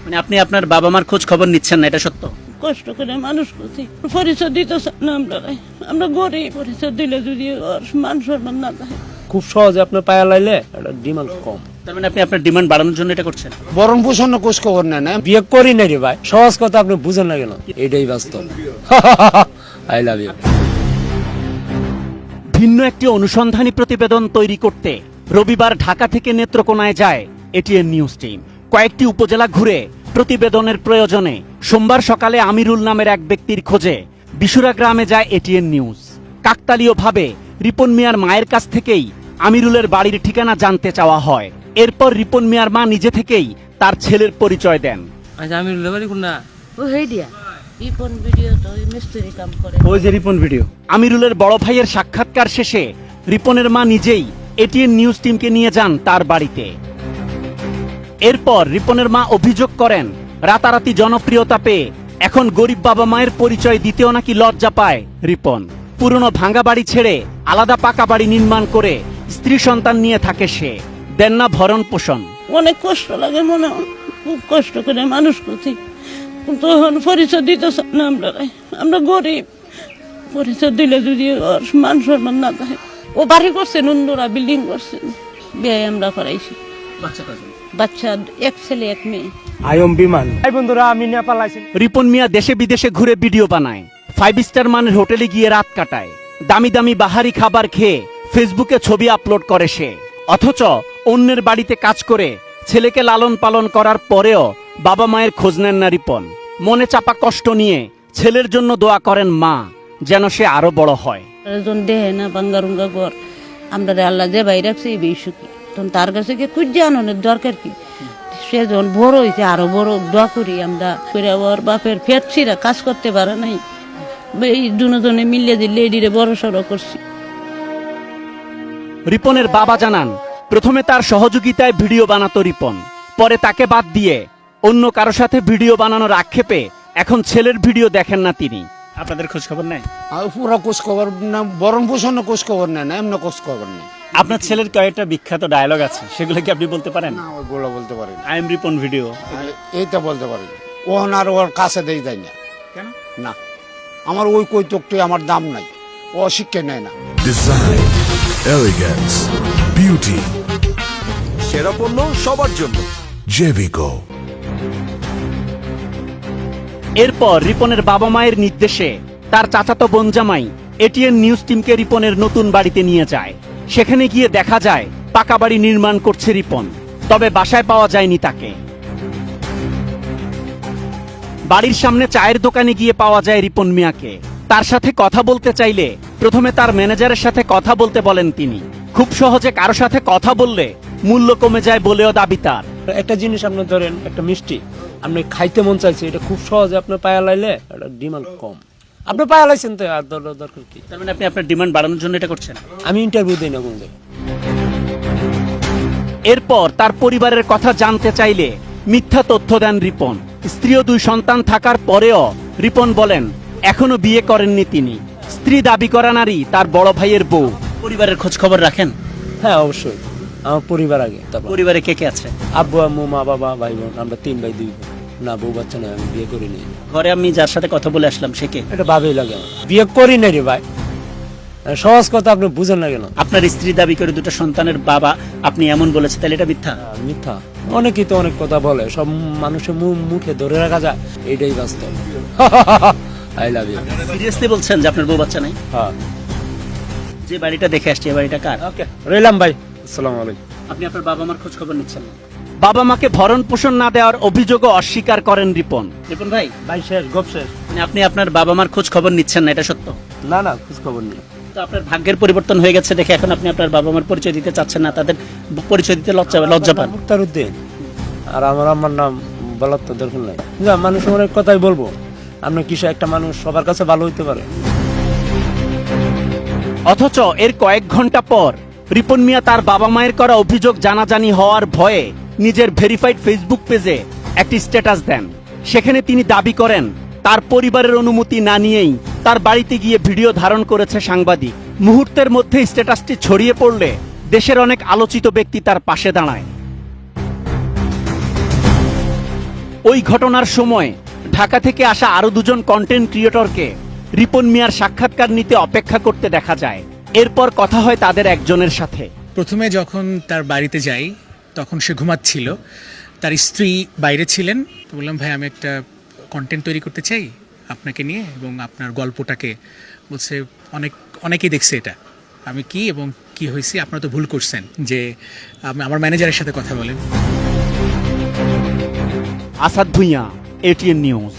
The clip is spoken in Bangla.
মানে আপনি আপনার বাবা মার খোঁজ খবর নিচ্ছেন না, এটা সত্য? কষ্ট করে মানুষ করছি, পরিচয় দিতে চান না আমরা গরিব, পরিচয় দিলে যদি ওর মান সম্মান না থাকে। খুব সহজে আপনার পায়া লাইলে এটা ডিমান্ড কম। তার মানে আপনি আপনার ডিমান্ড বাড়ানোর জন্য এটা করছেন? বরণ পোষণ খোঁজ খবর নেন না। বিয়ে করি না রে ভাই, সহজ কথা আপনি বুঝেন না কেন? এটাই বাস্তব। I love you. ভিন্ন একটি অনুসন্ধানী প্রতিবেদন তৈরি করতে রবিবার ঢাকা থেকে নেত্রকোনায় যায় এটিএন নিউজ টিম। কয়েকটি উপজেলা ঘুরে প্রতিবেদনের প্রয়োজনে সোমবার সকালে আমিরুল নামের এক ব্যক্তির খোঁজে বিশুরা গ্রামে যায় এটিএন নিউজ। কাকতালীয়ভাবে রিপন মিয়ার মায়ের কাছ থেকেই আমিরুলের বাড়ির ঠিকানা জানতে চাওয়া হয়। এরপর রিপন মিয়ার মা নিজে থেকেই তার ছেলের পরিচয় দেন। আচ্ছা, আমিরুলের বাড়ি কোনটা? ও হেই দিয়া রিপন ভিডিও তো ওই মিস্ত্রি কাম করে। ওই যে রিপন ভিডিও। আমিরুলের বড় ভাইয়ের সাক্ষাৎকার শেষে রিপনের মা নিজেই এটিএন নিউজ টিমকে নিয়ে যান তার বাড়িতে। এরপর রিপনের মা অভিযোগ করেন, রাতারাতি জনপ্রিয়তা পেয়ে এখন গরিব বাবা মায়ের পরিচয় দিতেও নাকি লজ্জা পায় রিপন। পুরনো ভাঙা বাড়ি ছেড়ে আলাদা পাকা বাড়ি নির্মাণ করে স্ত্রী সন্তান নিয়ে থাকে সে। দেন না ভরণ পোষণ। অনেক কষ্ট লাগে মনে হয়, খুব কষ্ট করে মানুষ করছি, কিন্তু এখন পরিচয় দিতে চান না আমরা গরিব, পরিচয় দিলে যদি ওর মান সম্মান না থাকে। ও বাড়ি করছেন, উন্দরা বিল্ডিং করছেন, বিয়ে আমরা করাইছি। বাচ্চা এক ছেলে এক মেয়ে। আয়ম বিমান। ভাই বন্ধুরা, আমি নেপাল আইছি। রিপন মিয়া দেশে বিদেশে ঘুরে ভিডিও বানায়, 5 স্টার মানের হোটেলে গিয়ে রাত কাটায়, দামি দামি বাহারি খাবার খেয়ে ফেসবুকে ছবি আপলোড করে সে। অথচ অন্যের বাড়িতে কাজ করে ছেলেকে লালন পালন করার পরেও বাবা মায়ের খোঁজ নেন না রিপন। মনে চাপা কষ্ট নিয়ে ছেলের জন্য দোয়া করেন মা, যেন সে আরো বড় হয়। দেহে না বাঙ্গারুঙ্গা ঘর, আমরা আল্লাহ যে বাইরে রাখছে এই বেশি, তখন তার কাছে গিয়ে খুঁজে আনানোর দরকার কি? সে যখন বড় হয়েছে আরো বড় দোয়া করি আমরা। ওর বাপের ফেটছিরা কাজ করতে পারে নাই, এই দুজনে মিলিয়ে দিলে এডিরে বড় সড়ো করছি। রিপনের বাবা জানান, প্রথমে তার সহযোগিতায় ভিডিও বানাতো রিপন, পরে তাকে বাদ দিয়ে অন্য কারো সাথে ভিডিও বানানোর আক্ষেপে এখন ছেলের ভিডিও দেখেন না তিনি। আপনাদের খোঁজ খবর নেয়? আর পুরো খোঁজ খবর না, বরণ পোষণ খোঁজ খবর নেন না, এমনি খোঁজ খবর নেই। আপনার ছেলের কয়েকটা বিখ্যাত ডায়লগ আছে, সেগুলো কি আপনি বলতে পারেন? না, ওইগুলো বলতে পারি না। আই এম রিপন ভিডিও, এইটা বলতে পারি না। ওহন আর ওর কাছে দেই যায় না। কেন? না, আমার ওই কৈতকটি আমার দাম নাই, ও শিক্ষা নেয় না। ডিজাইন, এলিগেন্স, বিউটি, সেরা পণ্য সবার জন্য জেভিকো। এরপর রিপনের বাবা মায়ের নির্দেশে তার চাচাতো বোন জামাই এটিএন নিউজ টিমকে রিপনের নতুন বাড়িতে নিয়ে যায়। সেখানে গিয়ে দেখা যায় পাকা বাড়ি নির্মাণ করছে রিপন, তবে বাসায় পাওয়া যায়নি তাকে। বাড়ির সামনে চায়ের দোকানে গিয়ে পাওয়া যায় রিপন মিয়াকে। তার সাথে কথা বলতে চাইলে প্রথমে তার ম্যানেজারের সাথে কথা বলতে বলেন তিনি। খুব সহজে কারো সাথে কথা বললে মূল্য কমে যায় বলেও দাবি তার। একটা জিনিস আপনি ধরেন, একটা মিষ্টি আপনি খাইতে মন চাইছে, এটা খুব সহজে আপনার পায়া লাইলে এটা ডিমান্ড কম। আপনি পায়া লাইছেন তো আর দরকার কি? তার মানে আপনি আপনার ডিমান্ড বাড়ানোর জন্য এটা করছেন? আমি ইন্টারভিউ দিই না কোন জায়গায়। এরপর তার পরিবারের কথা জানতে চাইলে মিথ্যা তথ্য দেন রিপন। স্ত্রী ও 2 সন্তান থাকার পরেও রিপন বলেন এখনো বিয়ে করেননি তিনি। স্ত্রী দাবি করা নারী তার বড় ভাইয়ের বউ। পরিবারের খোঁজ খবর রাখেন? হ্যাঁ, অবশ্যই। আমার পরিবার আগে, তারপর পরিবারে কে কে আছে? আব্বু আম্মু মা বাবা ভাই বোন, আমরা 3 ভাই 2 বোন। না, বউ বাচ্চা নয়, আমি বিয়ে করি নাই। ঘরে আমি যার সাথে কথা বলে আসলাম সে কে? এটা ভাবেই লাগে আমার। বিয়ে করি নাই রে ভাই, সহজ কথা আপনি বুঝেন না কেন? আপনার স্ত্রী দাবি করে 2টা সন্তানের বাবা আপনি এমন বলেছে, তাহলে এটা মিথ্যা? মিথ্যা। অনেকেই তো অনেক কথা বলে, সব মানুষের মুখে ধরে রাখা যায়, এটাই বাস্তব। I love you. সিরিয়াসলি বলছেন যে আপনার বউ বাচ্চা নাই? হ্যাঁ। যে বাড়িটা দেখে আসছে এই বাড়িটা কার? ওকে, রইলাম ভাই, আসসালামু আলাইকুম। আপনি আপনার বাবা মার খোঁজ খবর নিচ্ছেন না? বাবা মাকে ভরণ পোষণ না দেওয়ার অভিযোগও অস্বীকার করেন রিপন। রিপন ভাই, ভাই শেষ, গপ শেষ। মানে আপনি আপনার বাবা মার খোঁজ খবর নিচ্ছেন না, এটা সত্য? না না, খোঁজ খবর নেই। তো আপনার ভাগ্যের পরিবর্তন হয়ে গেছে দেখে এখন আপনি আপনার বাবা মার পরিচয় দিতে চাচ্ছেন না, তাদের পরিচয় দিতে লজ্জা পান? মুক্তারউদ্দিন, আর আমার আম্মার নাম বলার তো দরকার নাই। যা, মানুষ অনেক কথাই বলবো, আপনার কিসে একটা মানুষ সবার কাছে ভালো হইতে পারে। অথচ এর কয়েক ঘন্টা পর রিপন মিয়া তার বাবা মায়ের করা অভিযোগ জানাজানি হওয়ার ভয়ে নিজের ভেরিফাইড ফেসবুক পেজে একটি স্ট্যাটাস দেন। সেখানে তিনি দাবি করেন তার পরিবারের অনুমতি না নিয়েই তার বাড়িতে গিয়ে ভিডিও ধারণ করেছে সাংবাদিক। মুহূর্তের মধ্যে স্ট্যাটাসটি ছড়িয়ে পড়লে দেশের অনেক আলোচিত ব্যক্তি তার পাশে দাঁড়ায়। ওই ঘটনার সময় ঢাকা থেকে আসা আরো দুজন কন্টেন্ট ক্রিয়েটরকে রিপন মিয়ার সাক্ষাৎকার নিতে অপেক্ষা করতে দেখা যায়। এরপর কথা হয় তাদের একজনের সাথে। প্রথমে যখন তার বাড়িতে যাই তখন সে ঘুমাচ্ছিল, তার স্ত্রী বাইরে ছিলেন। তো বললাম, ভাই আমি একটা কন্টেন্ট তৈরি করতে চাই আপনাকে নিয়ে এবং আপনার গল্পটাকে। বলছে অনেকেই দেখছে এটা, আমি কি এবং কি হয়েছে, আপনারা তো ভুল করছেন, যে আমার ম্যানেজারের সাথে কথা বলেন। Asad Bhuiyan, ATN news.